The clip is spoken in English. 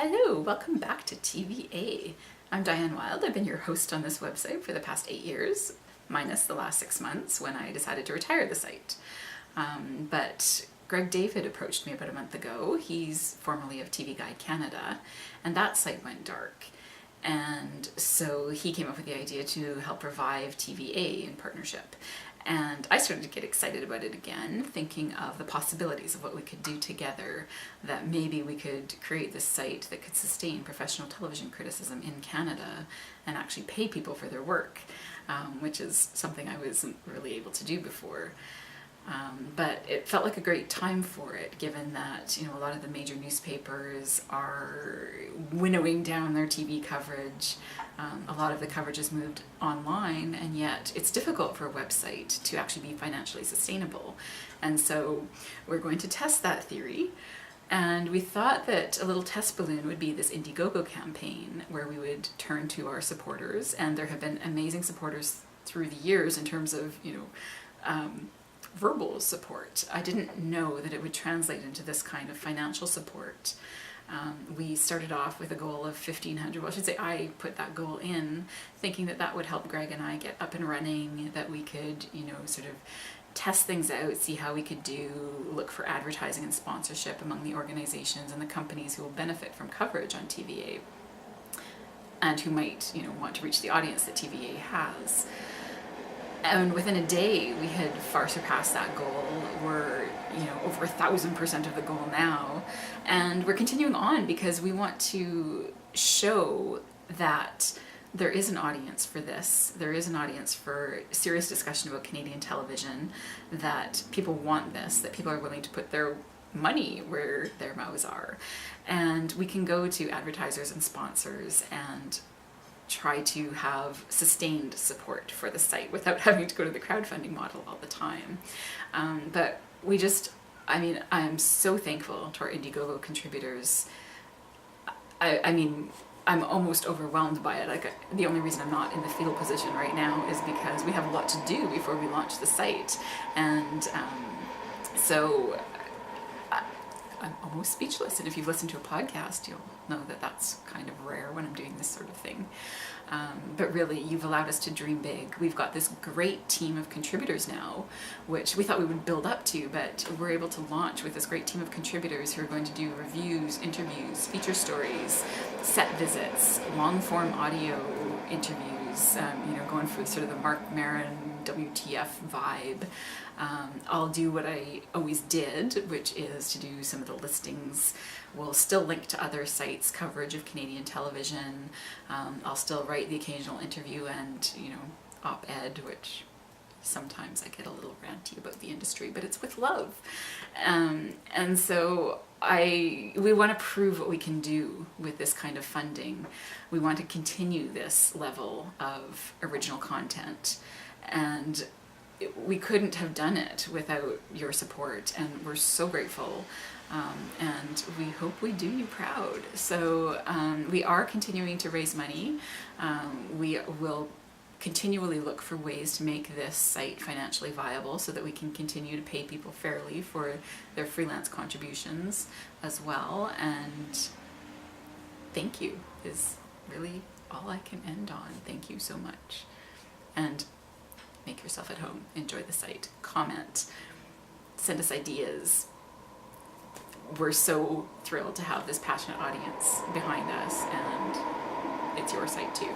Hello, welcome back to TVA. I'm Diane Wild. I've been your host on this website for the past 8 years, minus the last 6 months when I decided to retire the site. But Greg David approached me about a month ago. He's formerly of TV Guide Canada, and that site went dark. And so he came up with the idea to help revive TVA in partnership. And I started to get excited about it again, thinking of the possibilities of what we could do together, that maybe we could create this site that could sustain professional television criticism in Canada and actually pay people for their work, which is something I wasn't really able to do before. But it felt like a great time for it, given that, a lot of the major newspapers are winnowing down their TV coverage. A lot of the coverage has moved online, and yet it's difficult for a website to actually be financially sustainable. And so we're going to test that theory. And we thought that a little test balloon would be this Indiegogo campaign where we would turn to our supporters. And there have been amazing supporters through the years in terms of, verbal support. I didn't know that it would translate into this kind of financial support. We started off with a goal of $1,500. Well, I should say I put that goal in, thinking that that would help Greg and I get up and running, that we could, sort of test things out, see how we could do, look for advertising and sponsorship among the organizations and the companies who will benefit from coverage on TVA and who might, want to reach the audience that TVA has. And within a day, we had far surpassed that goal. We're, over 1,000% of the goal now. And we're continuing on because we want to show that there is an audience for this. There is an audience for serious discussion about Canadian television, that people want this, that people are willing to put their money where their mouths are. And we can go to advertisers and sponsors and try to have sustained support for the site without having to go to the crowdfunding model all the time. But I'm so thankful to our Indiegogo contributors. I'm almost overwhelmed by it. The only reason I'm not in the fetal position right now is because we have a lot to do before we launch the site. And so I'm almost speechless, and if you've listened to a podcast, you'll know that that's kind of rare when I'm doing this sort of thing. But really, you've allowed us to dream big. We've got this great team of contributors now, which we thought we would build up to, but we're able to launch with this great team of contributors who are going to do reviews, interviews, feature stories, set visits, long-form audio interviews, going for sort of the Mark Maron WTF vibe. I'll do what I always did, which is to do some of the listings. We'll still link to other sites' coverage of Canadian television. I'll still write the occasional interview and, op-ed, which sometimes I get a little ranty about the industry, but it's with love. And so we want to prove what we can do with this kind of funding. We want to continue this level of original content, and we couldn't have done it without your support, and we're so grateful, and we hope we do you proud. So we are continuing to raise money. We will continually look for ways to make this site financially viable so that we can continue to pay people fairly for their freelance contributions as well. And thank you is really all I can end on. Thank you so much. And make yourself at home. Enjoy the site. Comment. Send us ideas. We're so thrilled to have this passionate audience behind us, and it's your site too.